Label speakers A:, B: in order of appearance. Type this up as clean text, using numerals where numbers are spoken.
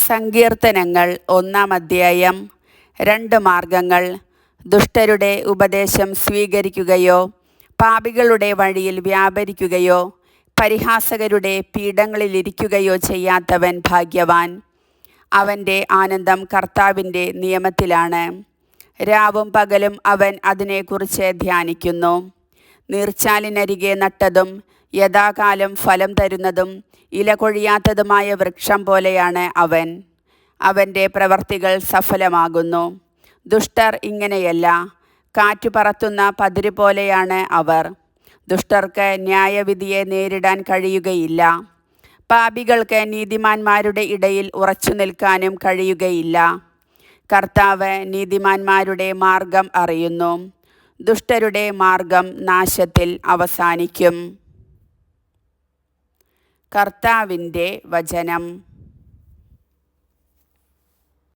A: സങ്കീർത്തനങ്ങൾ 1-ാം അധ്യായം. 2 മാർഗങ്ങൾ. ദുഷ്ടരുടെ ഉപദേശം സ്വീകരിക്കുകയോ പാപികളുടെ വഴിയിൽ വ്യാപരിക്കുകയോ പരിഹാസകരുടെ പീഠങ്ങളിലിരിക്കുകയോ ചെയ്യാത്തവൻ ഭാഗ്യവാൻ. അവൻ്റെ ആനന്ദം കർത്താവിൻ്റെ നിയമത്തിലാണ്. രാവും പകലും അവൻ അതിനെക്കുറിച്ച് ധ്യാനിക്കുന്നു. നീർച്ചാലിനരികെ നട്ടതും യഥാകാലം ഫലം തരുന്നതും ഇല കൊഴിയാത്തതുമായ വൃക്ഷം പോലെയാണ് അവൻ. അവൻ്റെ പ്രവർത്തികൾ സഫലമാകുന്നു. ദുഷ്ടർ ഇങ്ങനെയല്ല. കാറ്റു പറത്തുന്ന പതിര് പോലെയാണ് അവർ. ദുഷ്ടർക്ക് ന്യായവിധിയെ നേരിടാൻ കഴിയുകയില്ല. പാപികൾക്ക് നീതിമാന്മാരുടെ ഇടയിൽ ഉറച്ചു നിൽക്കാനും കഴിയുകയില്ല. കർത്താവ് നീതിമാന്മാരുടെ മാർഗം അറിയുന്നു. ദുഷ്ടരുടെ മാർഗം നാശത്തിൽ അവസാനിക്കും. കർത്താവിൻ്റെ വചനം.